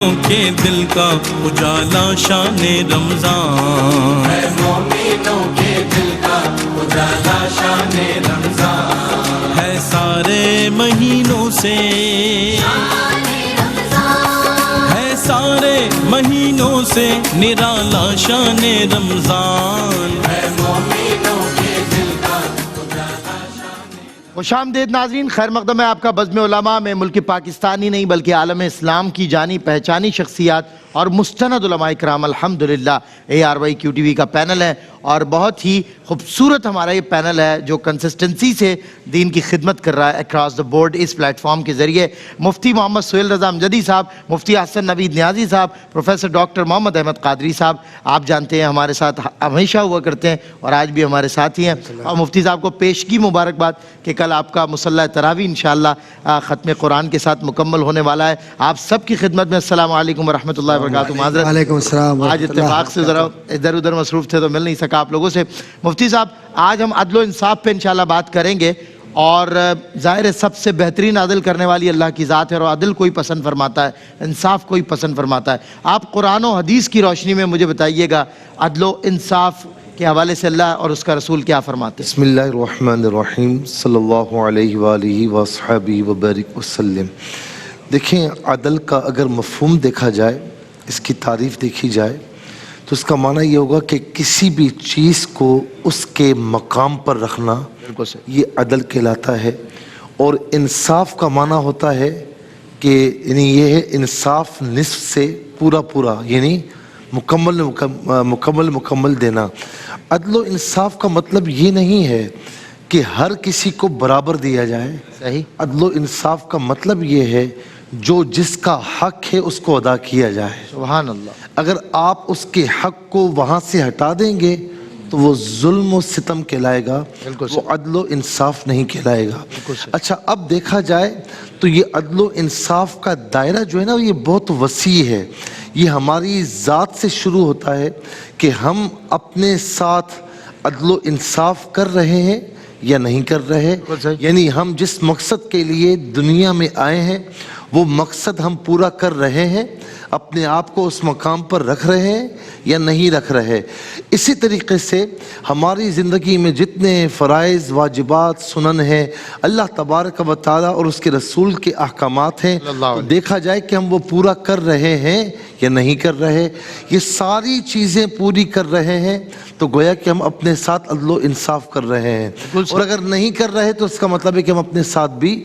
کے دل کا اجالا شان رمضان ہے، مومنوں کے دل کا اجالا شان رمضان ہے، سارے مہینوں سے ہے، سارے مہینوں سے نرالا شان رمضان ہے، مومنوں کے دل کا اجالا شان۔ خوش آمدید ناظرین، خیر مقدم ہے آپ کا بزم علماء میں ملک پاکستانی نہیں بلکہ عالم اسلام کی جانی پہچانی شخصیات اور مستند علماء کرام الحمدللہ ARYQ-TV کا پینل ہے، اور بہت ہی خوبصورت ہمارا یہ پینل ہے جو کنسسٹنسی سے دین کی خدمت کر رہا ہے اکراس دا بورڈ اس پلیٹ فارم کے ذریعے۔ مفتی محمد سہیل رضا امجدی صاحب، مفتی حسن نوید نیازی صاحب، پروفیسر ڈاکٹر محمد احمد قادری صاحب، آپ جانتے ہیں ہمارے ساتھ ہمیشہ ہوا کرتے ہیں اور آج بھی ہمارے ساتھ ہی ہیں۔ اور مفتی صاحب کو پیشگی مبارکباد کہ کل آپ کا مصلی تراویح انشاءاللہ ختم قرآن کے ساتھ مکمل ہونے والا ہے۔ آپ سب کی خدمت میں السلام علیکم ورحمۃ اللہ وبرکاتہ۔ معذرت، وعلیکم السلام۔ آج اتفاق سے ذرا ادھر ادھر مصروف تھے تو مل نہیں سکا آپ لوگوں سے۔ مفتی صاحب، آج ہم عدل و انصاف پہ انشاءاللہ بات کریں گے، اور ظاہر ہے سب سے بہترین عدل کرنے والی اللہ کی ذات ہے، اور عدل کوئی پسند فرماتا ہے، انصاف کوئی پسند فرماتا ہے۔ آپ قرآن و حدیث کی روشنی میں مجھے بتائیے گا عدل و انصاف کے حوالے سے اللہ اور اس کا رسول کیا فرماتے ہیں؟ بسم اللہ الرحمن الرحیم، صلی اللہ علیہ وآلہ وصحبہ وبارک وسلم۔ دیکھیں، عدل کا اگر مفہوم دیکھا جائے، اس کی تعریف دیکھی جائے تو اس کا معنی یہ ہوگا کہ کسی بھی چیز کو اس کے مقام پر رکھنا، یہ عدل کہلاتا ہے۔ اور انصاف کا معنی ہوتا ہے کہ یعنی یہ ہے انصاف نصف سے پورا پورا، یعنی مکمل دینا۔ عدل و انصاف کا مطلب یہ نہیں ہے کہ ہر کسی کو برابر دیا جائے۔ صحیح۔ عدل و انصاف کا مطلب یہ ہے جو جس کا حق ہے اس کو ادا کیا جائے۔ سبحان اللہ۔ اگر آپ اس کے حق کو وہاں سے ہٹا دیں گے تو وہ ظلم و ستم کہلائے گا، وہ عدل و انصاف نہیں کہلائے گا۔ اچھا، اب دیکھا جائے تو یہ عدل و انصاف کا دائرہ جو ہے نا، یہ بہت وسیع ہے۔ یہ ہماری ذات سے شروع ہوتا ہے کہ ہم اپنے ساتھ عدل و انصاف کر رہے ہیں یا نہیں کر رہے، یعنی ہم جس مقصد کے لیے دنیا میں آئے ہیں وہ مقصد ہم پورا کر رہے ہیں، اپنے آپ کو اس مقام پر رکھ رہے ہیں یا نہیں رکھ رہے۔ اسی طریقے سے ہماری زندگی میں جتنے فرائض، واجبات، سنن ہیں، اللہ تبارک و تعالیٰ اور اس کے رسول کے احکامات ہیں، تو دیکھا جائے کہ ہم وہ پورا کر رہے ہیں یا نہیں کر رہے۔ یہ ساری چیزیں پوری کر رہے ہیں تو گویا کہ ہم اپنے ساتھ عدل و انصاف کر رہے ہیں، اور اگر نہیں کر رہے تو اس کا مطلب ہے کہ ہم اپنے ساتھ بھی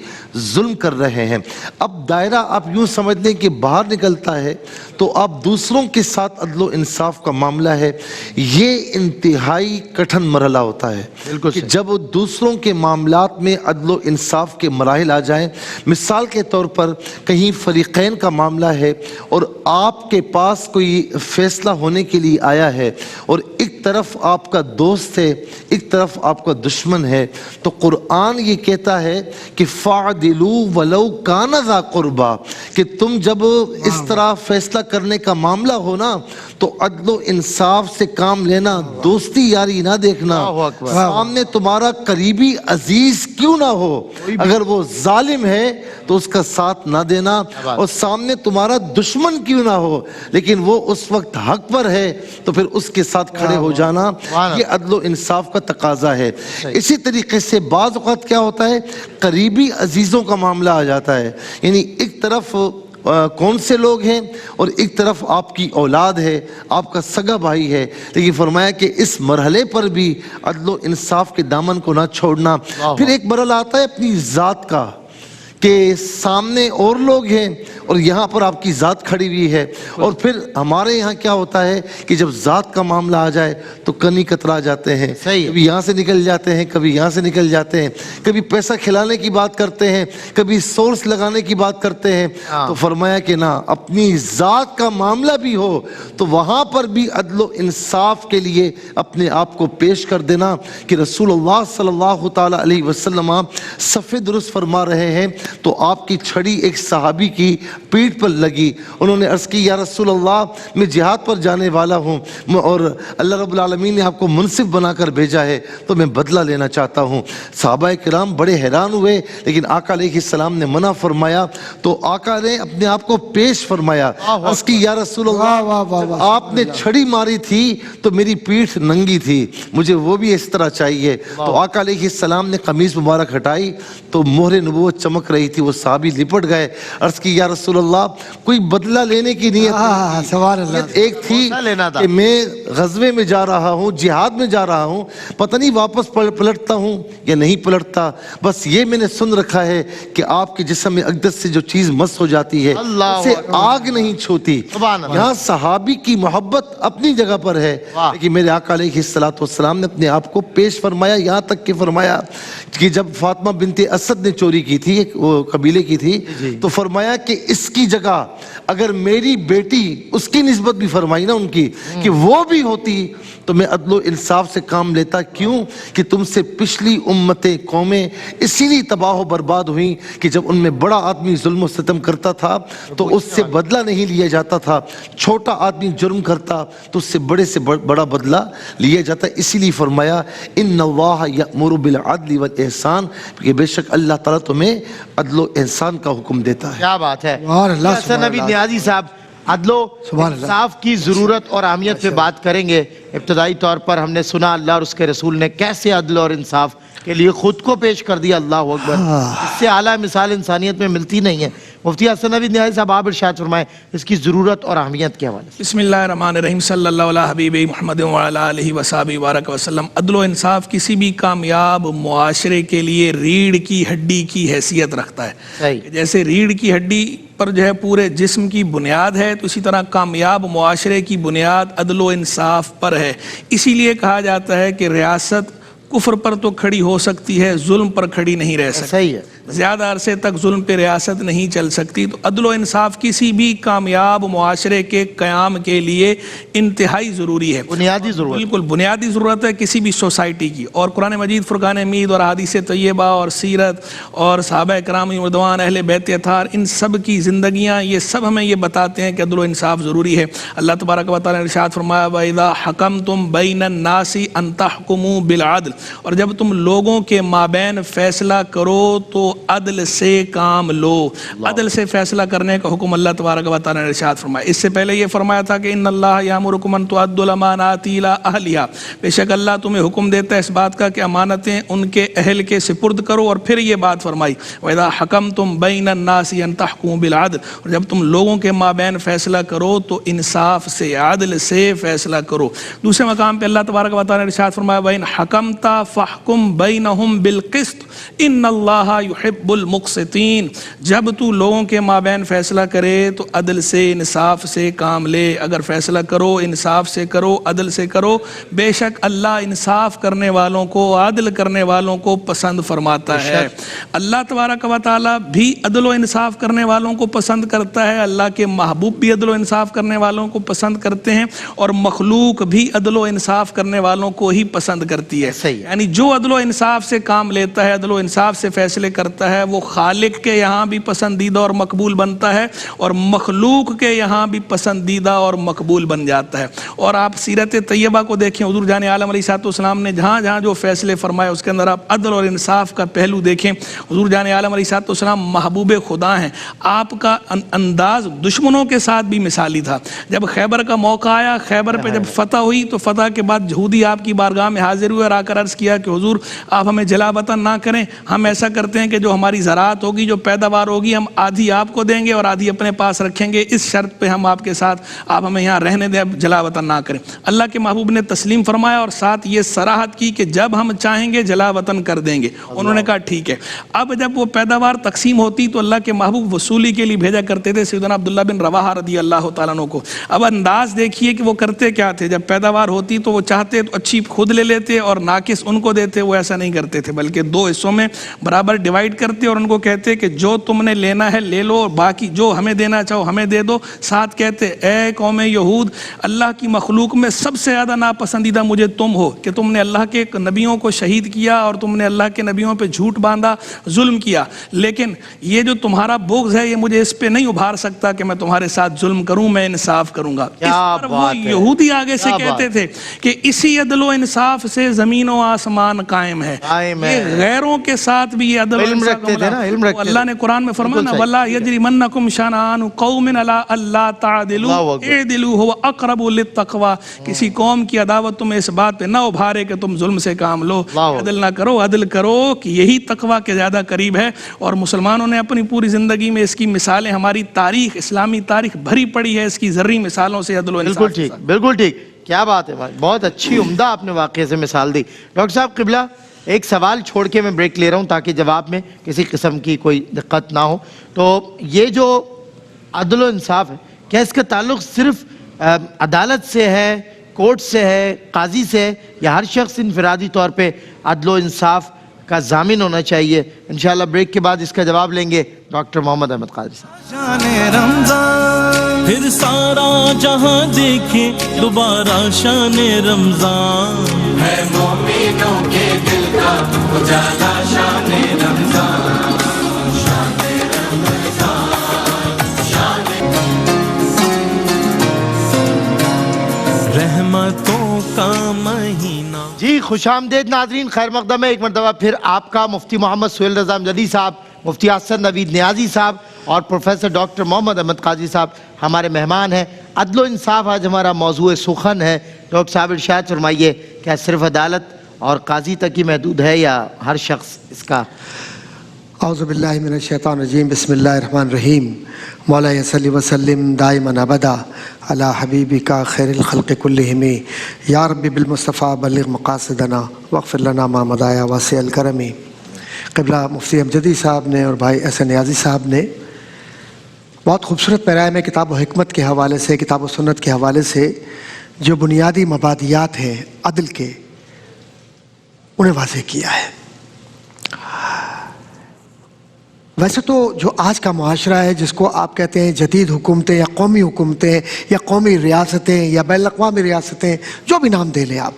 ظلم کر رہے ہیں۔ اب دائرہ آپ یوں سمجھ لیں کہ باہر نکلتا ہے تو آپ دوسروں کے ساتھ عدل و انصاف کا معاملہ ہے، یہ انتہائی کٹھن مرحلہ ہوتا ہے کہ جب دوسروں کے معاملات میں عدل و انصاف کے مراحل آ جائیں۔ مثال کے طور پر کہیں فریقین کا معاملہ ہے اور آپ کے پاس کوئی فیصلہ ہونے کے لیے آیا ہے، اور ایک طرف آپ کا دوست ہے، ایک طرف آپ کا دشمن ہے، تو قرآن یہ کہتا ہے کہ فَعْدِلُوا وَلَوْ كَانَ ذَا قُرْبَى، کہ تم جب اس طرح فیصلہ کرنے کا معاملہ ہو نا تو عدل و انصاف سے کام لینا، دوستی یاری نہ دیکھنا۔ سامنے تمہارا قریبی عزیز کیوں نہ ہو، اگر وہ ظالم ہے تو اس کا ساتھ نہ دینا، اور سامنے تمہارا دشمن کیوں نہ ہو لیکن وہ اس وقت حق پر ہے تو پھر اس کے ساتھ کھڑے ہو جانا، یہ عدل و انصاف کا تقاضا ہے۔ اسی طریقے سے بعض اوقات کیا ہوتا ہے، قریبی عزیزوں کا معاملہ آ جاتا ہے، یعنی ایک طرف کون سے لوگ ہیں اور ایک طرف آپ کی اولاد ہے، آپ کا سگا بھائی ہے، لیکن فرمایا کہ اس مرحلے پر بھی عدل و انصاف کے دامن کو نہ چھوڑنا۔ پھر ایک مرحلہ آتا ہے اپنی ذات کا، کہ سامنے اور لوگ ہیں اور یہاں پر آپ کی ذات کھڑی ہوئی ہے، اور پھر ہمارے یہاں کیا ہوتا ہے کہ جب ذات کا معاملہ آ جائے تو کنی کترا جاتے ہیں، کبھی یہاں سے نکل جاتے ہیں، کبھی یہاں سے نکل جاتے ہیں، کبھی پیسہ کھلانے کی بات کرتے ہیں، کبھی سورس لگانے کی بات کرتے ہیں۔ تو فرمایا کہ نہ، اپنی ذات کا معاملہ بھی ہو تو وہاں پر بھی عدل و انصاف کے لیے اپنے آپ کو پیش کر دینا، کہ رسول اللہ صلی اللہ تعالیٰ علیہ وسلم صف درست فرما رہے ہیں تو آپ کی چھڑی ایک صحابی کی پیٹھ پر لگی. انہوں نے عرض کی یا رسول اللہ میں جہاد پر جانے والا ہوں اور اللہ رب العالمین نے آپ کو منصف بنا کر بھیجا ہے تو میں بدلہ لینا چاہتا ہوں. صحابہ کرام بڑے حیران ہوئے لیکن آقا علیہ السلام نے منع فرمایا تو آقا نے اپنے آپ کو پیش فرمایا. عرض کی یا رسول اللہ آپ نے چھڑی ماری تھی تو میری پیٹھ ننگی تھی, مجھے وہ بھی اس طرح چاہیے. تو آقا علیہ السلام نے قمیص مبارک ہٹائی تو مہر نبوت چمک رہی تھی. وہ صحابی لپٹ گئے. عرض کی یا رسول اللہ کوئی بدلہ لینے کی نیت ایک تھی کہ میں غزوے میں جا رہا ہوں, جہاد میں جا رہا ہوں, پتہ نہیں واپس پلٹتا ہوں یا نہیں پلٹتا, بس یہ میں نے سن رکھا ہے کہ آپ کے جسم اقدس سے جو چیز مس ہو جاتی ہے اسے آگ نہیں چھوتی. یہاں صحابی کی محبت اپنی جگہ پر ہے لیکن میرے آقا علیہ السلام نے اپنے آپ کو پیش فرمایا. یہاں تک کہ فرمایا کہ جب فاطمہ بنت اسد نے چوری کی تھی, وہ قبیلے کی تھی, تو فرمایا کہ اس کی جگہ اگر میری بیٹی, اس کی نسبت بھی فرمائی نا ان کی, کہ وہ بھی ہوتی تو میں عدل و انصاف سے کام لیتا. کیوں کہ تم سے پچھلی امتیں قومیں اسی لیے تباہ و برباد ہوئیں کہ جب ان میں بڑا آدمی ظلم و ستم کرتا تھا تو اس سے بدلہ نہیں لیا جاتا تھا, چھوٹا آدمی جرم کرتا تو اس سے بڑے سے بڑا بدلہ لیا جاتا. اسی لیے فرمایا ان اللہ یأمر بالعدل والاحسان, کہ بے شک اللہ تعالیٰ تمہیں عدل و احسان کا حکم دیتا ہے. کیا بات ہے. حسن نبی نیازی صاحب عدل و انصاف کی ضرورت اور اہمیت پہ بات کریں گے. ابتدائی طور پر ہم نے سنا اللہ اور اس کے رسول نے کیسے عدل اور انصاف کے لیے خود کو پیش کر دیا. اللہ اکبر, اس سے اعلیٰ مثال انسانیت میں ملتی نہیں ہے. مفتی حسن نبی نیازی صاحب آپ ارشاد فرمائیں اس کی ضرورت اور اہمیت کے حوالے سے. بسم اللہ الرحمن الرحیم. صلی اللہ علیہ حبیب محمد وعلی آلہ وصحبہ وبارک وسلم. عدل و انصاف کسی بھی کامیاب معاشرے کے لیے ریڑھ کی ہڈی کی حیثیت رکھتا ہے. جیسے ریڑھ کی ہڈی پر جو ہے پورے جسم کی بنیاد ہے, تو اسی طرح کامیاب معاشرے کی بنیاد عدل و انصاف پر ہے. اسی لیے کہا جاتا ہے کہ ریاست کفر پر تو کھڑی ہو سکتی ہے, ظلم پر کھڑی نہیں رہ سکتی. صحیح ہے. زیادہ عرصے تک ظلم پہ ریاست نہیں چل سکتی. تو عدل و انصاف کسی بھی کامیاب معاشرے کے قیام کے لیے انتہائی ضروری ہے, بنیادی ضرورت, بالکل بنیادی ضرورت ہے کسی بھی سوسائٹی کی. اور قرآن مجید فرقان حمید اور احادیث طیبہ اور سیرت اور صحابہ کرام رضوان اہل بیت اطہار, ان سب کی زندگیاں یہ سب ہمیں یہ بتاتے ہیں کہ عدل و انصاف ضروری ہے. اللہ تبارک و تعالیٰ نے ارشاد فرمایا وَإِذَا حَكَمْتُمْ بَيْنَ النَّاسِ أَن تَحْكُمُوا بِالْعَدْلِ, اور جب تم لوگوں کے مابین فیصلہ کرو تو عدل سے کام لو. عدل سے فیصلہ کرنے کا حکم اللہ تبارک و تعالیٰ نے ارشاد فرمایا. اس سے پہلے یہ فرمایا تھا کہ ان اللہ یامرکم ان تؤدوا الامانات الی اہلھا, بے شک اللہ تمہیں حکم دیتا ہے اس بات کا کہ امانتیں ان کے اہل کے سپرد کرو. اور پھر یہ بات فرمائی وَإِذَا حَكَمْتُمْ بَيْنَ النَّاسِ أَن تَحْكُمُوا بِالْعَدْلِ, اور جب تم لوگوں کے مابین فیصلہ کرو تو انصاف سے, عدل سے فیصلہ کرو. دوسرے مقام پہ اللہ تبارک و تعالیٰ نے ارشاد فرمایا وَإِنْ حَكَمْتَ فَاحْكُمْ بَيْنَهُمْ بِالْقِسْطِ إِنَّ اللَّهَ يُحِبُّ المقسطین, جب تو لوگوں کے مابین فیصلہ کرے تو عدل سے انصاف سے کام لے. اگر فیصلہ کرو انصاف سے کرو, عدل سے کرو, بے شک اللہ انصاف کرنے والوں کو, عدل کرنے والوں کو پسند فرماتا ہے. اللہ تبارک و تعالیٰ بھی عدل و انصاف کرنے والوں کو پسند کرتا ہے, اللہ کے محبوب بھی عدل و انصاف کرنے والوں کو پسند کرتے ہیں, اور مخلوق بھی عدل و انصاف کرنے والوں کو ہی پسند کرتی ہے. یعنی جو عدل و انصاف سے کام لیتا ہے, عدل و انصاف سے فیصلے کرتا ہے, وہ خالق کے یہاں بھی پسندیدہ اور مقبول بنتا ہے اور مخلوق کے یہاں بھی پسندیدہ اور مقبول بن جاتا ہے. اور آپ سیرت طیبہ کو دیکھیں, حضور جان عالم علیہ السلام نے جہاں جہاں جو فیصلے فرمائے اس کے اندر آپ عدل اور انصاف کا پہلو دیکھیں. حضور جان عالم علیہ السلام محبوب خدا ہیں, آپ کا انداز دشمنوں کے ساتھ بھی مثالی تھا. جب خیبر کا موقع آیا, خیبر پہ جب فتح ہوئی تو فتح کے بعد یہودی آپ کی بارگاہ میں حاضر ہوئے اور آ کر عرض کیا کہ حضور آپ ہمیں جلا وطن نہ کریں, ہم ایسا کرتے ہیں کہ جو ہماری زراعت ہوگی, جو پیداوار ہوگی, ہم آدھی آپ کو دیں گے اور آدھی اپنے پاس رکھیں گے, اس شرط پہ ہم آپ کے ساتھ, آپ ہمیں یہاں رہنے دیں, جلا وطن نہ کریں. اللہ کے محبوب نے تسلیم فرمایا اور ساتھ یہ صراحت کی کہ جب ہم چاہیں گے جلا وطن کر دیں گے. انہوں نے کہا ٹھیک ہے. اب جب وہ پیداوار تقسیم ہوتی تو اللہ کے محبوب وصولی کے لیے بھیجا کرتے تھے سیدنا عبداللہ بن رواحہ رضی اللہ تعالیٰ عنہ کو. اب انداز دیکھیے کہ وہ کرتے کیا تھے, جب پیداوار ہوتی تو وہ چاہتے تو اچھی خود لے لیتے اور ناقص ان کو دیتے, وہ ایسا نہیں کرتے تھے بلکہ دو حصوں میں برابر ڈیوائڈ ڈیوائڈ کرتے اور ان کو کہتے کہ جو تم نے لینا ہے لے لو اور باقی جو ہمیں دینا چاہو ہمیں دے دو. ساتھ کہتے اے قوم یہود اللہ کی مخلوق میں سب سے زیادہ ناپسندیدہ مجھے تم ہو کہ تم نے اللہ کے نبیوں کو شہید کیا اور تم نے اللہ کے نبیوں پہ جھوٹ باندھا, ظلم کیا, لیکن یہ جو تمہارا بغض ہے یہ مجھے اس پہ نہیں ابھار سکتا کہ میں تمہارے ساتھ ظلم کروں, میں انصاف کروں گا. اس پر وہ یہودی آگے سے کہتے تھے کہ اسی عدل و انصاف سے زمین و آسمان قائم ہے. یہ غیروں کے ساتھ بھی یہ عدل و انصاف کا اللہ نے قرآن میں فرمایا وَلَا يَجْرِمَنَّكُمْ شَنَآنُ قَوْمٍ عَلَىٰ أَلَّا تَعْدِلُوا اعْدِلُوا هُوَ أَقْرَبُ لِلتَّقْوَىٰ. کسی قوم کی عداوت تمہیں اس بات پہ نہ ابھارے کہ تم ظلم سے کام لو, عدل نہ کرو, عدل کرو کہ یہی تقویٰ کے زیادہ قریب ہے. اور مسلمانوں نے اپنی پوری زندگی میں اس کی مثالیں, ہماری تاریخ اسلامی تاریخ بھری پڑی ہے اس کی ذرّی مثالوں سے عدل و انصاف. بالکل ٹھیک, بالکل ٹھیک, کیا بات ہے بھائی, بہت اچھی عمدہ آپ نے واقعے سے مثال دی. ڈاکٹر صاحب قبلہ ایک سوال چھوڑ کے میں بریک لے رہا ہوں تاکہ جواب میں کسی قسم کی کوئی دقت نہ ہو. تو یہ جو عدل و انصاف ہے کیا اس کا تعلق صرف عدالت سے ہے, کورٹ سے ہے, قاضی سے ہے, یا ہر شخص انفرادی طور پہ عدل و انصاف کا ضامن ہونا چاہیے؟ انشاءاللہ بریک کے بعد اس کا جواب لیں گے ڈاکٹر محمد احمد قادری صاحب. شان رمضان پھر سارا جہاں دیکھے دوبارہ شان رمضان ہے مومنوں کے دل کا اجالا شان رمضان. رحمتوں کا مہینہ. جی خوش آمدید ناظرین, خیر مقدم ہے ایک مرتبہ پھر آپ کا. مفتی محمد سہیل رضا امجدی صاحب, مفتی حسن نوید نیازی صاحب اور پروفیسر ڈاکٹر محمد احمد قادری صاحب ہمارے مہمان ہیں. عدل و انصاف آج ہمارا موضوع سخن ہے. ڈاکٹر صاحب ارشاد فرمائیے, کیا صرف عدالت اور قاضی تک ہی محدود ہے یا ہر شخص اس کا؟ اعوذ باللہ من الشیطان الرجیم, بسم اللہ الرحمن الرحیم. مولا صلی وسلم دائما ابدا علی حبیبک خیر الخلق کلہم یا رب بالمصطفیٰ بلغ مقاصدنا واغفر لنا ما مضی یا واسع الکرم. قبلہ مفتی امجدی صاحب نے اور بھائی احسن نیازی صاحب نے بہت خوبصورت پیرائے میں کتاب و حکمت کے حوالے سے, کتاب و سنت کے حوالے سے جو بنیادی مبادیات ہیں عدل کے انہیں واضح کیا ہے. ویسے تو جو آج کا معاشرہ ہے جس کو آپ کہتے ہیں جدید حکومتیں یا قومی حکومتیں یا قومی ریاستیں یا بین الاقوامی ریاستیں, جو بھی نام دے لیں آپ,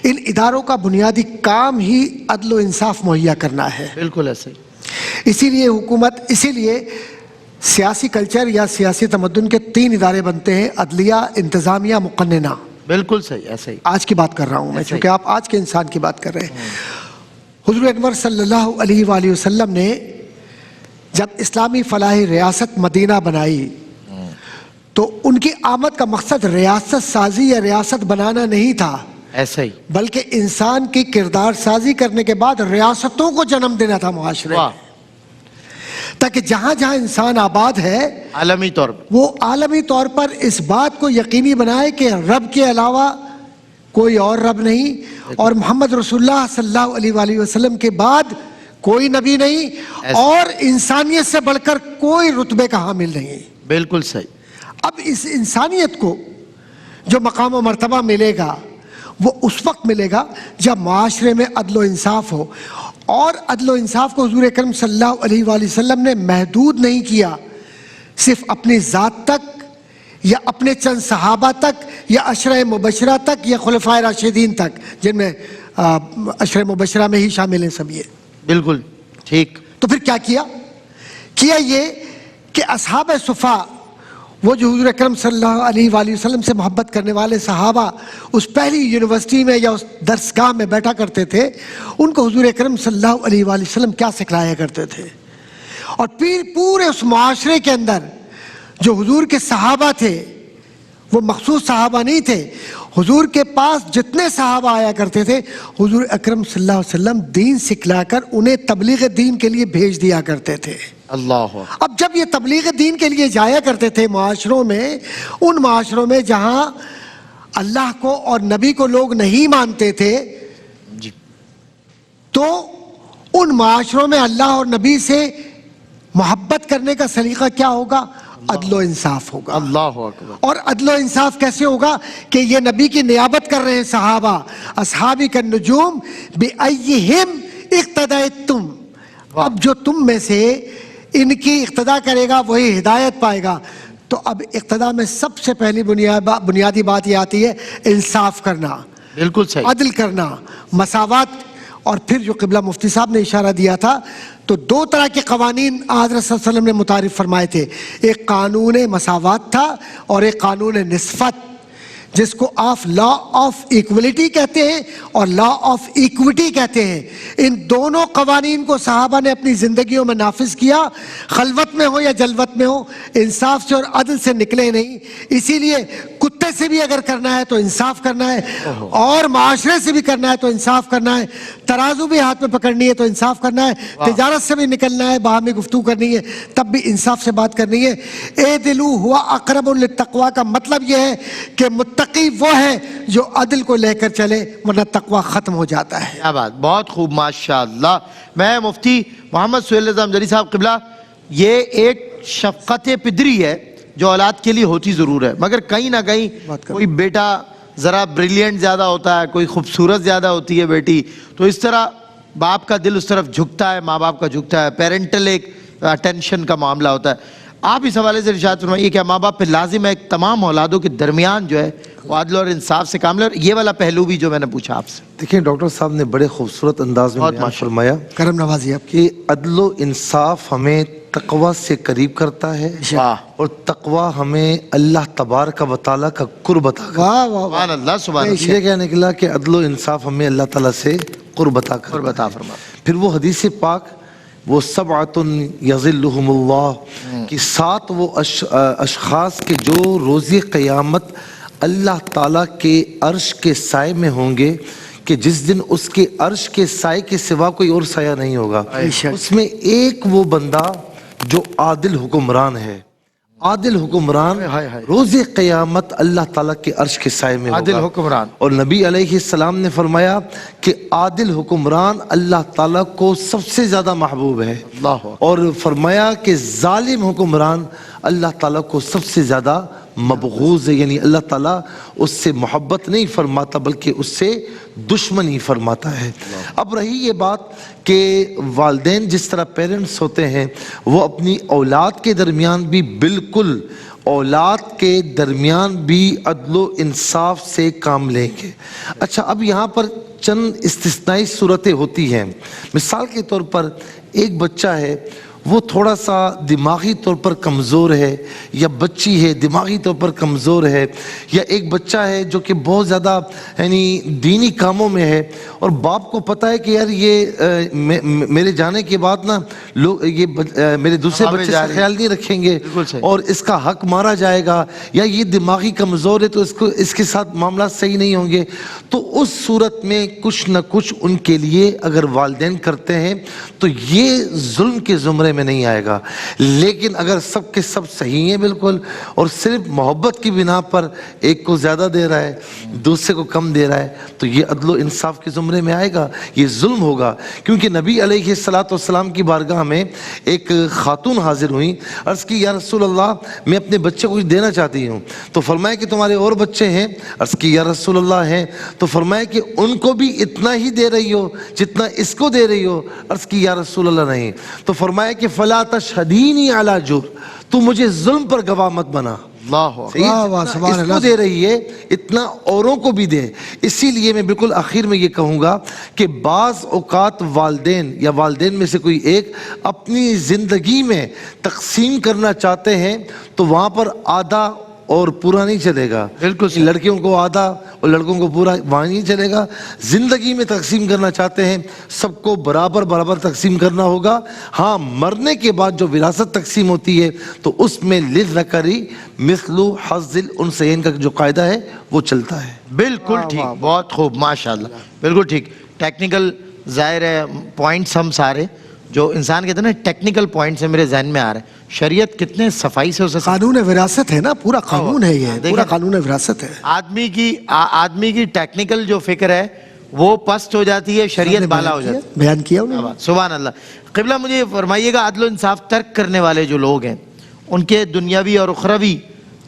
ان اداروں کا بنیادی کام ہی عدل و انصاف مہیا کرنا ہے. بالکل ایسے ہی. اسی لیے حکومت, اسی لیے سیاسی کلچر یا سیاسی تمدن کے 3 ادارے بنتے ہیں, عدلیہ, انتظامیہ, مقننہ. بالکل صحیح, ایسے ہی. آج کی بات کر رہا ہوں میں چونکہ آپ آج کے انسان کی بات کر رہے ہیں. حضور انور صلی اللہ علیہ وآلہ وسلم نے جب اسلامی فلاحی ریاست مدینہ بنائی تو ان کی آمد کا مقصد ریاست سازی یا ریاست بنانا نہیں تھا, ایسا ہی, بلکہ انسان کی کردار سازی کرنے کے بعد ریاستوں کو جنم دینا تھا معاشرے میں, تاکہ جہاں جہاں انسان آباد ہے عالمی طور پر وہ عالمی طور پر اس بات کو یقینی بنائے کہ رب کے علاوہ کوئی اور رب نہیں, اور محمد رسول اللہ صلی اللہ علیہ وآلہ وسلم کے بعد کوئی نبی نہیں, اور انسانیت سے بڑھ کر کوئی رتبے کا حامل نہیں. بالکل صحیح. اب اس انسانیت کو جو مقام و مرتبہ ملے گا وہ اس وقت ملے گا جب معاشرے میں عدل و انصاف ہو. اور عدل و انصاف کو حضور اکرم صلی اللہ علیہ وآلہ وسلم نے محدود نہیں کیا صرف اپنی ذات تک یا اپنے چند صحابہ تک یا عشرہ مبشرہ تک یا خلفائے راشدین تک, جن میں عشرہ مبشرہ میں ہی شامل ہیں سب. یہ بالکل ٹھیک. تو پھر کیا کیا یہ کہ اصحاب صفا, وہ جو حضور اکرم صلی اللہ علیہ وآلہ وسلم سے محبت کرنے والے صحابہ اس پہلی یونیورسٹی میں یا اس درسگاہ میں بیٹھا کرتے تھے, ان کو حضور اکرم صلی اللہ علیہ وآلہ وسلم کیا سکھلایا کرتے تھے. اور پھر پورے اس معاشرے کے اندر جو حضور کے صحابہ تھے وہ مخصوص صحابہ نہیں تھے, حضور کے پاس جتنے صحابہ آیا کرتے تھے حضور اکرم صلی اللہ علیہ وسلم دین سکھلا کر انہیں تبلیغ دین کے لیے بھیج دیا کرتے تھے. اللہ. اب جب یہ تبلیغ دین کے لیے جایا کرتے تھے معاشروں میں, ان معاشروں میں جہاں اللہ کو اور نبی کو لوگ نہیں مانتے تھے, جی, تو ان معاشروں میں اللہ اور نبی سے محبت کرنے کا سلیقہ کیا ہوگا؟ عدل و انصاف ہوگا. اللہ اکبر. اور عدل و انصاف کیسے ہوگا کہ یہ نبی کی نیابت کر رہے ہیں صحابہ, اصحابی کا نجوم بِأَيِّهِمْ اقتدیتم, اب جو تم میں سے ان کی اقتدا کرے گا وہی ہدایت پائے گا. تو اب اقتدا میں سب سے پہلی بنیادی بات یہ آتی ہے انصاف کرنا, بالکل صحیح. عدل کرنا, مساوات. اور پھر جو قبلہ مفتی صاحب نے اشارہ دیا تھا, تو دو طرح کے قوانین حضرت صلی اللہ علیہ وسلم نے متعارف فرمائے تھے. ایک قانون مساوات تھا اور ایک قانون نسبت, جس کو آپ لا آف ایکولیٹی کہتے ہیں اور لا آف ایکوٹی کہتے ہیں. ان دونوں قوانین کو صحابہ نے اپنی زندگیوں میں نافذ کیا, خلوت میں ہو یا جلوت میں ہو, انصاف سے اور عدل سے نکلے نہیں. اسی لیے کتے سے بھی اگر کرنا ہے تو انصاف کرنا ہے, اور معاشرے سے بھی کرنا ہے تو انصاف کرنا ہے, ترازو بھی ہاتھ میں پکڑنی ہے تو انصاف کرنا ہے, تجارت سے بھی نکلنا ہے, باہمی گفتگو کرنی ہے تب بھی انصاف سے بات کرنی ہے. اعدلوا ہوا اقرب للتقوی کا مطلب یہ ہے کہ متقی وہ ہے جو عدل کو لے کر چلے, ورنہ تقوی ختم ہو جاتا ہے. کیا بات, بہت خوب, ماشاءاللہ. میں مفتی محمد سہیل رضا امجدی صاحب قبلہ, یہ ایک شفقت پدری ہے جو اولاد کے لیے ہوتی ضرور ہے, مگر کہیں نہ کہیں کوئی بیٹا ذرا بریلینٹ زیادہ ہوتا ہے, کوئی خوبصورت زیادہ ہوتی ہے بیٹی, تو اس طرح باپ کا دل اس طرف جھکتا ہے, ماں باپ کا جھکتا ہے, پیرنٹل ایک اٹینشن کا معاملہ ہوتا ہے. آپ اس حوالے سے ارشاد فرمائیے کہ ماں باپ پہ لازم ہے تمام اولادوں کے درمیان جو ہے وہ عدل اور انصاف سے کام لے, اور یہ والا پہلو بھی جو میں نے پوچھا آپ سے. دیکھیں ڈاکٹر صاحب نے بڑے خوبصورت انداز میں بیان فرمایا کرم نوازی آپ کہ عدل و انصاف ہمیں تقوی سے قریب کرتا ہے, اور تقوی ہمیں اللہ تبارک و تعالیٰ کا قرب عطا کرتا ہے. واہ واہ سبحان اللہ, سبحان اللہ. یہ کیا نکلا کہ عدل و انصاف ہمیں اللہ تعالیٰ سے قرب عطا کرتا ہے. پھر وہ حدیث پاک, وہ سبعۃ یظلھم اللہ, کہ 7 وہ اشخاص کے جو روز قیامت اللہ تعالیٰ کے عرش کے سائے میں ہوں گے, کہ جس دن اس کے عرش کے سائے کے سوا کوئی اور سایہ نہیں ہوگا. اس میں ایک وہ بندہ جو عادل حکمران ہے, عادل حکمران روز قیامت اللہ تعالیٰ کے عرش کے سائے میں ہوگا. عادل حکمران. اور نبی علیہ السلام نے فرمایا کہ عادل حکمران اللہ تعالیٰ کو سب سے زیادہ محبوب ہے, اور فرمایا کہ ظالم حکمران اللہ تعالیٰ کو سب سے زیادہ مبغوض ہے, یعنی اللہ تعالیٰ اس سے محبت نہیں فرماتا بلکہ اس سے دشمنی فرماتا ہے. اب رہی یہ بات کہ والدین جس طرح پیرنٹس ہوتے ہیں وہ اپنی اولاد کے درمیان بھی بالکل اولاد کے درمیان بھی عدل و انصاف سے کام لیں گے. اچھا, اب یہاں پر چند استثنائی صورتیں ہوتی ہیں. مثال کے طور پر ایک بچہ ہے وہ تھوڑا سا دماغی طور پر کمزور ہے, یا بچی ہے دماغی طور پر کمزور ہے, یا ایک بچہ ہے جو کہ بہت زیادہ یعنی دینی کاموں میں ہے, اور باپ کو پتہ ہے کہ یار یہ میرے جانے کے بعد نا لوگ یہ میرے دوسرے بچے سے خیال نہیں رکھیں گے اور اس کا حق مارا جائے گا, یا یہ دماغی کمزور ہے تو اس کے ساتھ معاملات صحیح نہیں ہوں گے. تو اس صورت میں کچھ نہ کچھ ان کے لیے اگر والدین کرتے ہیں تو یہ ظلم کے زمرے میں نہیں آئے گا. لیکن اگر سب کے سب صحیح ہیں بالکل, اور صرف محبت کی بنا پر ایک کو زیادہ دے رہا ہے دوسرے کو کم دے رہا ہے, تو یہ عدل و انصاف کے زمرے میں آئے گا, یہ ظلم ہوگا. کیونکہ نبی علیہ السلام کی بارگاہ میں ایک خاتون حاضر ہوئی, عرض کی یا رسول اللہ میں اپنے بچے کو کچھ دینا چاہتی ہوں. تو فرمایا کہ تمہارے اور بچے ہیں؟ عرض کی یا رسول اللہ ہیں. تو فرمایا کہ ان کو بھی اتنا ہی دے رہی ہو جتنا اس کو دے رہی ہو؟ عرض کی یا رسول اللہ نہیں. تو فرمایا کہ فلا تشہدینی علی جور, تو مجھے ظلم پر گواہ مت بنا. اس کو دے رہی ہے اتنا اوروں کو بھی دے. اسی لیے میں بالکل آخر میں یہ کہوں گا کہ بعض اوقات والدین یا والدین میں سے کوئی ایک اپنی زندگی میں تقسیم کرنا چاہتے ہیں تو وہاں پر آدھا اور پورا نہیں چلے گا. بالکل لڑکیوں کو آدھا اور لڑکوں کو پورا وہاں نہیں چلے گا. زندگی میں تقسیم کرنا چاہتے ہیں سب کو برابر تقسیم کرنا ہوگا. ہاں, مرنے کے بعد جو وراثت تقسیم ہوتی ہے تو اس میں للذکر مثل حظ الانثیین کا جو قاعدہ ہے وہ چلتا ہے. بالکل ٹھیک, بہت خوب, ماشاءاللہ, بالکل ٹھیک. ٹیکنیکل ظاہر ہے پوائنٹس ہم سارے جو انسان کہتے ہیں نا ٹیکنیکل پوائنٹس ہیں میرے ذہن میں آ رہے ہیں. شریعت کتنے صفائی سے ہو سکتا ہے. قانون وراثت ہے نا, پورا قانون ہے, یہ پورا قانون وراثت ہے. آدمی کی ٹیکنیکل جو فکر ہے وہ پست ہو جاتی ہے, شریعت بالا ہو جاتی ہے. بیان کیا انہوں نے. سبحان اللہ. قبلہ مجھے فرمائیے گا عدل و انصاف ترک کرنے والے جو لوگ ہیں ان کے دنیاوی اور اخروی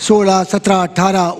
16, 17, 18,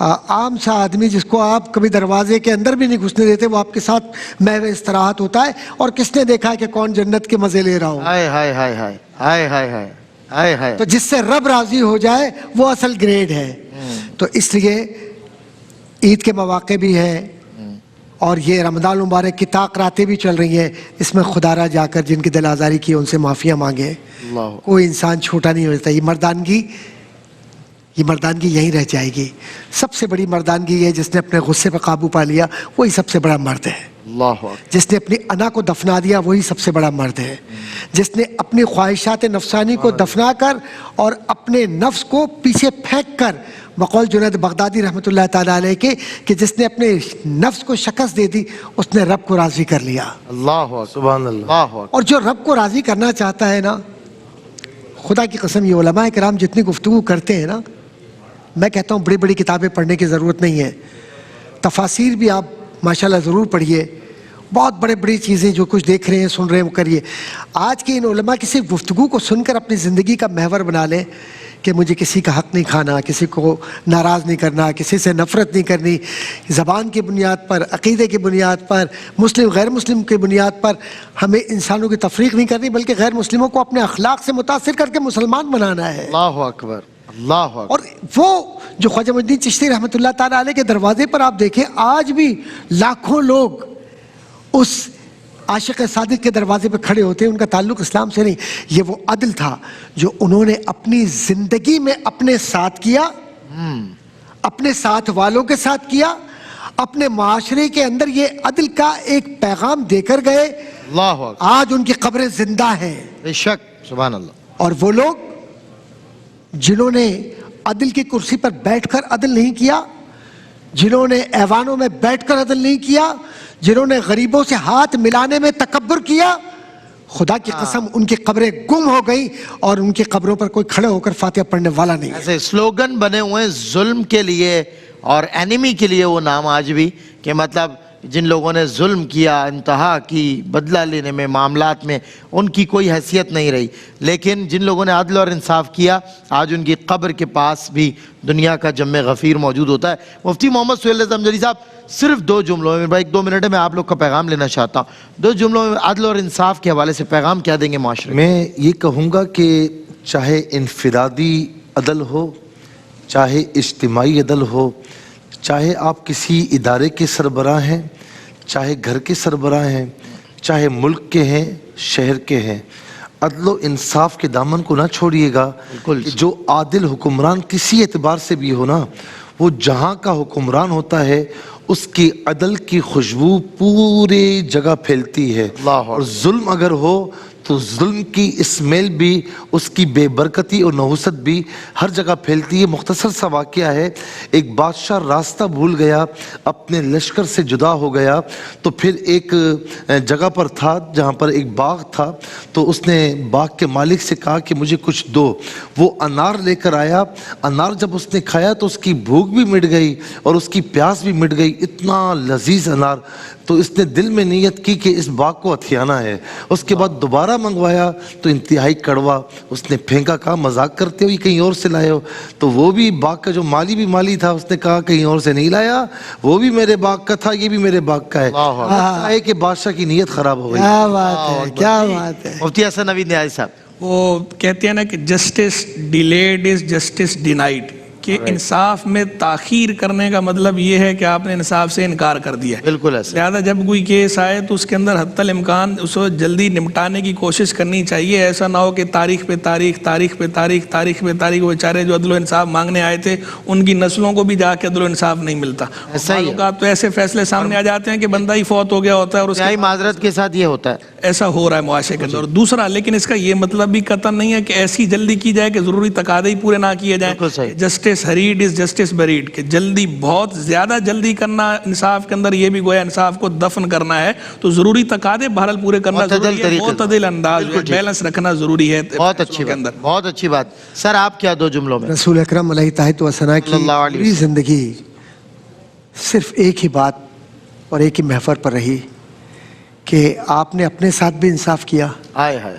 عام سا آدمی جس کو آپ کبھی دروازے کے اندر بھی نہیں گھسنے دیتے، وہ آپ کے ساتھ محو استراحت ہوتا ہے، اور کس نے دیکھا ہے کہ کون جنت کے مزے لے رہا ہو؟ ہائے ہائے ہائے ہائے ہائے ہائے ہائے ہائے ہائے. تو جس سے رب راضی ہو جائے وہ اصل گریڈ ہے. تو اس لیے عید کے مواقع بھی ہیں، اور یہ رمضان المبارک کی طاق راتیں بھی چل رہی ہیں، اس میں خدا را جا کر جن کی دل آزاری کی ان سے معافیاں مانگیں. اللہ. کوئی انسان چھوٹا نہیں ہوتا. یہ مردانگی یہیں رہ جائے گی. سب سے بڑی مردانگی یہ جس نے اپنے غصے پہ قابو پا لیا وہی سب سے بڑا مرد ہے. اللہ اکبر. جس نے اپنی انا کو دفنا دیا وہی سب سے بڑا مرد ہے. جس نے اپنی خواہشات نفسانی کو دفنا کر اور اپنے نفس کو پیچھے پھینک کر، بقول جنید بغدادی رحمۃ اللہ تعالیٰ علیہ کے، کہ جس نے اپنے نفس کو شکست دے دی اس نے رب کو راضی کر لیا. اللہ اکبر. سبحان اللہ. اللہ اکبر. اور جو رب کو راضی کرنا چاہتا ہے نا، خدا کی قسم یہ علماء کرام جتنی گفتگو کرتے ہیں نا، میں کہتا ہوں بڑی بڑی کتابیں پڑھنے کی ضرورت نہیں ہے. تفاسیر بھی آپ ماشاءاللہ ضرور پڑھیے. بہت بڑی چیزیں جو کچھ دیکھ رہے ہیں سن رہے ہیں وہ کریے. آج کے ان علماء کی صرف گفتگو کو سن کر اپنی زندگی کا محور بنا لیں کہ مجھے کسی کا حق نہیں کھانا، کسی کو ناراض نہیں کرنا، کسی سے نفرت نہیں کرنی. زبان کی بنیاد پر، عقیدے کی بنیاد پر، مسلم غیر مسلم کی بنیاد پر ہمیں انسانوں کی تفریق نہیں کرنی، بلکہ غیر مسلموں کو اپنے اخلاق سے متاثر کر کے مسلمان بنانا ہے. اللہ اکبر. اللہ اکبر. اور وہ جو خواجہ معین الدین چشتی رحمۃ اللہ تعالیٰ علیہ کے دروازے پر آپ دیکھیں، آج بھی لاکھوں لوگ اس عاشق صادق کے دروازے پہ کھڑے ہوتے ہیں. ان کا تعلق اسلام سے نہیں. یہ وہ عدل تھا جو انہوں نے اپنی زندگی میں اپنے ساتھ کیا، اپنے ساتھ والوں کے ساتھ کیا، اپنے معاشرے کے اندر یہ عدل کا ایک پیغام دے کر گئے. اللہ اکبر. آج ان کی قبریں زندہ ہیں. بے شک. سبحان اللہ. اور وہ لوگ جنہوں نے عدل کی کرسی پر بیٹھ کر عدل نہیں کیا، جنہوں نے ایوانوں میں بیٹھ کر عدل نہیں کیا، جنہوں نے غریبوں سے ہاتھ ملانے میں تکبر کیا، خدا کی قسم ان کی قبریں گم ہو گئی اور ان کی قبروں پر کوئی کھڑے ہو کر فاتحہ پڑھنے والا نہیں. ایسے سلوگن بنے ہوئے ہیں ظلم کے لیے اور اینیمی کے لیے وہ نام آج بھی، کہ مطلب جن لوگوں نے ظلم کیا، انتہا کی، بدلہ لینے میں، معاملات میں، ان کی کوئی حیثیت نہیں رہی. لیکن جن لوگوں نے عدل اور انصاف کیا، آج ان کی قبر کے پاس بھی دنیا کا جم غفیر موجود ہوتا ہے. مفتی محمد سہیل رضا امجدی صاحب، صرف 2 جملوں میں، بھائی 2 منٹ ہے، میں آپ لوگ کا پیغام لینا چاہتا ہوں. 2 جملوں میں عدل اور انصاف کے حوالے سے پیغام کیا دیں گے معاشرے میں؟ میں یہ کہوں گا کہ چاہے انفرادی عدل ہو، چاہے اجتماعی عدل ہو، چاہے آپ کسی ادارے کے سربراہ ہیں، چاہے گھر کے سربراہ ہیں، چاہے ملک کے ہیں، شہر کے ہیں، عدل و انصاف کے دامن کو نہ چھوڑیے گا. کہ جو عادل حکمران کسی اعتبار سے بھی ہو نا، وہ جہاں کا حکمران ہوتا ہے اس کی عدل کی خوشبو پورے جگہ پھیلتی ہے. اور ظلم اگر ہو تو ظلم کی اسمیل بھی، اس کی بے برکتی اور نحوست بھی ہر جگہ پھیلتی ہے. مختصر سا واقعہ ہے. ایک بادشاہ راستہ بھول گیا، اپنے لشکر سے جدا ہو گیا، تو پھر ایک جگہ پر تھا جہاں پر ایک باغ تھا، تو اس نے باغ کے مالک سے کہا کہ مجھے کچھ دو. وہ انار لے کر آیا. انار جب اس نے کھایا تو اس کی بھوک بھی مٹ گئی اور اس کی پیاس بھی مٹ گئی. اتنا لذیذ انار. تو اس نے دل میں نیت کی کہ اس باغ کو ہتھیانا ہے. اس کے بعد دوبارہ منگوایا تو انتہائی کڑوا. اس نے پھینکا. کہا مذاق کرتے ہو، یہ کہیں اور سے لائے ہو؟ تو وہ بھی باغ کا جو مالی بھی مالی تھا، اس نے کہا کہیں اور سے نہیں لایا، وہ بھی میرے باغ کا تھا، یہ بھی میرے باغ کا ہے. لگتا ہے کہ بادشاہ کی نیت خراب ہو گئی. کیا بات ہے، کیا بات ہے. مفتی حسن نوید نیازی صاحب، وہ کہتے ہیں نا کہ justice delayed is justice denied, کہ انصاف میں تاخیر کرنے کا مطلب یہ ہے کہ آپ نے انصاف سے انکار کر دیا. بالکل ایسا. لہٰذا جب کوئی کیس آئے تو اس کے اندر حتی الامکان اس کو جلدی نمٹانے کی کوشش کرنی چاہیے. ایسا نہ ہو کہ تاریخ پہ تاریخ، تاریخ پہ تاریخ، تاریخ پہ تاریخ، وہ بیچارے جو عدل و انصاف مانگنے آئے تھے ان کی نسلوں کو بھی جا کے عدل و انصاف نہیں ملتا. تو ایسے فیصلے سامنے آ جاتے ہیں کہ بندہ ہی فوت ہو گیا ہوتا ہے اور اس کی معذرت کے ساتھ یہ ہوتا ہے. ایسا ہو رہا ہے معاشرے کے اندر. دوسرا، لیکن اس کا یہ مطلب بھی قطعا نہیں ہے کہ ایسی جلدی کی جائے کہ ضروری تقاضے ہی پورے نہ کیے جائیں. جسٹس ہریڈ از جسٹس بریڈ، کہ جلدی، بہت زیادہ جلدی کرنا انصاف کے اندر یہ بھی گویا انصاف کو دفن کرنا ہے. تو ضروری تقاضے بہرحال پورے کرنا ضروری ہے، معتدل انداز میں بیلنس رکھنا ضروری ہے. بہت اچھی بات، بہت اچھی بات. سر آپ کیا 2 جملوں میں؟ رسول اکرم علیہ طاہت و ثنا کی پوری زندگی صرف ایک ہی بات اور ایک ہی محور پر رہی کہ آپ نے اپنے ساتھ بھی انصاف کیا. ہائے ہائے.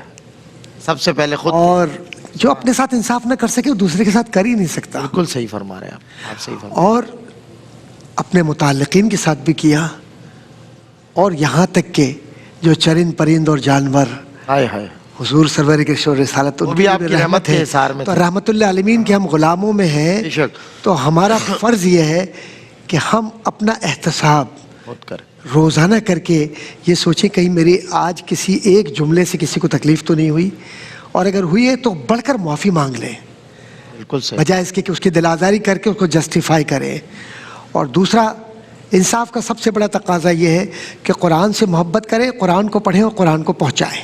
سب سے پہلے خود. اور جو اپنے ساتھ انصاف نہ کر سکے وہ دوسرے کے ساتھ کر ہی نہیں سکتا. بالکل صحیح فرما رہے ہیں آپ صحیح فرما. اور اپنے متعلقین کے ساتھ بھی کیا، اور یہاں تک کہ جو چرند پرند اور جانور ہائے ہائے حضور سرور کے شور رسالت وہ بھی آپ کی رحمت کے احسار میں تو تھے۔ رحمت اللہ عالمین کے ہم غلاموں میں ہیں، بے شک۔ تو ہمارا فرض یہ ہے کہ ہم اپنا احتساب خود کر روزانہ کر کے یہ سوچیں کہیں میری آج کسی ایک جملے سے کسی کو تکلیف تو نہیں ہوئی، اور اگر ہوئی ہے تو بڑھ کر معافی مانگ لیں، بالکل صحیح۔ بجائے اس کے کہ اس کی دل آزاری کر کے اس کو جسٹیفائی کریں۔ اور دوسرا، انصاف کا سب سے بڑا تقاضا یہ ہے کہ قرآن سے محبت کریں، قرآن کو پڑھیں اور قرآن کو پہنچائیں۔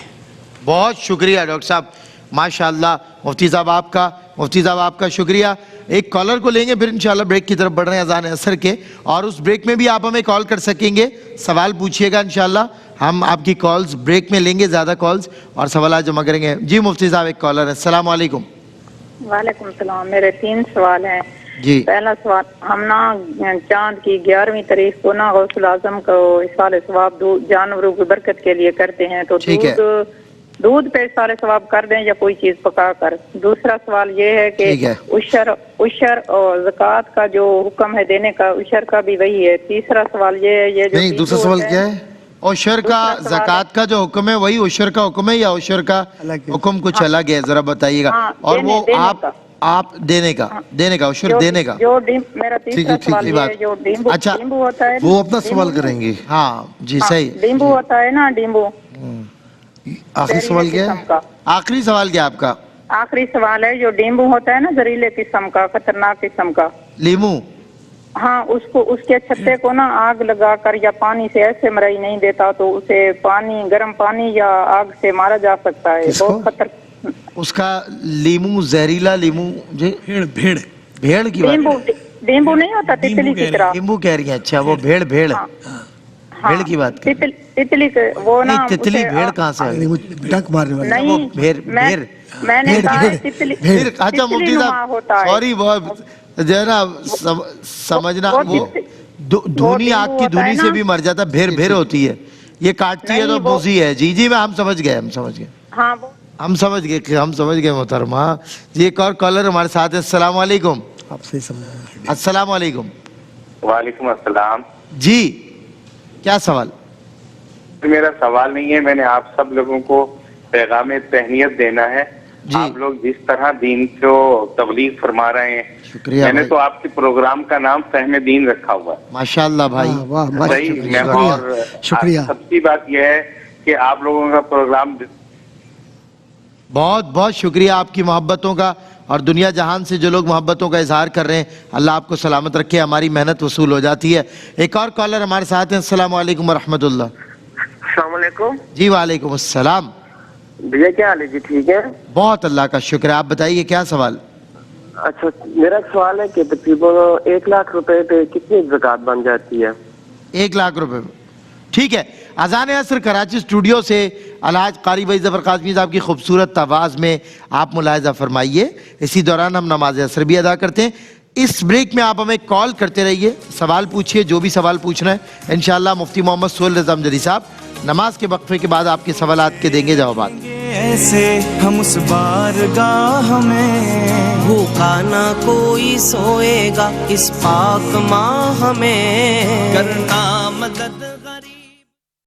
بہت شکریہ ڈاکٹر صاحب، ماشاءاللہ۔ مفتی صاحب آپ کا شکریہ۔ ایک کالر کو لیں گے، پھر انشاءاللہ بریک کی طرف بڑھ رہے ہیں اذان عصر کے، اور اس بریک میں بھی آپ ہمیں کال کر سکیں گے، سوال پوچھیے گا انشاءاللہ۔ ہم آپ کی کالز بریک میں لیں گے، زیادہ کالز اور سوالات جمع کریں گے۔ جی مفتی صاحب ایک کالر ہے، السلام علیکم۔ وعلیکم السلام۔ میرے 3 سوال ہیں۔ جی پہلا سوال، ہم نا چاند کی 11ویں تاریخ کو نا غوث الاعظم کو اصال ثواب جانوروں کی برکت کے لیے کرتے ہیں، تو ٹھیک ہے۔ دودھ پہ اصال ثواب کر دیں یا کوئی چیز پکا کر؟ دوسرا سوال یہ ہے کہ ٹھیک ہے۔ عشر اور زکوٰۃ کا جو حکم ہے دینے کا، عشر کا بھی وہی ہے۔ تیسرا سوال یہ ہے، یہ جو نہیں، دوسرا سوال کیا ہے؟ عشر کا زکوٰۃ کا جو حکم ہے وہی عشر کا حکم ہے یا عشر کا حکم کچھ الگ ہے؟ ذرا بتائیے گا۔ اور وہ آپ دینے کا عشر دینے کا۔ جو میرا تیسرا سوال یہ ہے، جو ڈیمبو ہوتا ہے، وہ اپنا سوال کریں گے۔ ہاں جی صحیح۔ ڈیمبو ہوتا ہے نا، ڈیمبو۔ آخری سوال کیا ہے؟ آخری سوال کیا آپ کا؟ آخری سوال ہے، جو ڈیمبو ہوتا ہے نا زہریلے قسم کا، خطرناک قسم کا، لیمو، ہاں، اس کے چھتے کو نا آگ لگا کر یا پانی سے ایسے مرائی نہیں دیتا تو اسے گرم پانی یا آگ سے مارا جا سکتا ہے، بہت خطر۔ اس کا لیمو، زہریلا لیمو، جی بھیڑ کی بات، ڈیمبو نہیں ہوتا تتلی کی طرح؟ لیمو کہہ رہی ہیں؟ اچھا، وہ بھیڑ بھیڑ کی بات کر رہی ہیں۔ تتلی وہ نا، تتلی بھیڑ کہاں سے آئی؟ ڈنک مارنے والا نہیں، میں نے کہا ہے تتلی۔ اچھا مفتی صاحب سوری، وہ جو ہے نا سمجھنا، وہ دھونی آگ کی دھونی سے بھی مر جاتا، بھیر ہوتی ہے، یہ کاٹتی ہے تو بوسی ہے۔ جی ہم سمجھ گئے ہاں، ہم سمجھ گئے محترمہ۔ جی ایک اور کالر ہمارے ساتھ ہے، السلام علیکم۔ آپ سے سمجھ۔ السلام علیکم۔ وعلیکم السلام۔ جی کیا سوال؟ میرا سوال نہیں ہے، میں نے آپ سب لوگوں کو پیغام تہنیت دینا ہے۔ آپ لوگ جس طرح دین کو تبلیغ فرما رہے ہیں، شکریہ میں نے تو آپ کے پروگرام کا نام فہم دین رکھا ہوا ہے۔ ماشاءاللہ بھائی، اور شکریہ۔ سب کی بات یہ ہے کہ آپ لوگوں کا پروگرام بہت بہت شکریہ آپ کی محبتوں کا، اور دنیا جہان سے جو لوگ محبتوں کا اظہار کر رہے ہیں، اللہ آپ کو سلامت رکھے، ہماری محنت وصول ہو جاتی ہے۔ ایک اور کالر ہمارے ساتھ ہیں، السلام علیکم ورحمۃ اللہ۔ السلام علیکم جی وعلیکم السلام۔ بھیا، کیا حال ہے جی؟ ٹھیک ہے، بہت اللہ کا شکر ہے۔ آپ بتائیے کیا سوال؟ اچھا، میرا سوال ہے کہ تقریباً 1 لاکھ روپے پہ کتنی زکوٰۃ بن جاتی ہے؟ 1 لاکھ روپے۔ ٹھیک ہے، اذان عصر کراچی اسٹوڈیو سے الحاج قاری بھائی ظفر قاسمی صاحب کی خوبصورت آواز میں آپ ملاحظہ فرمائیے۔ اسی دوران ہم نماز عصر بھی ادا کرتے ہیں۔ اس بریک میں آپ ہمیں کال کرتے رہیے، سوال پوچھیے، جو بھی سوال پوچھنا ہے انشاءاللہ مفتی محمد سہیل رضا امجدی صاحب نماز کے وقفے کے بعد آپ کے سوالات کے دیں گے جوابات۔ ایسے ہم اس بارگاہ میں بھوکا نہ کوئی سوئے گا، اس پاک ماہ میں کرنا مدد۔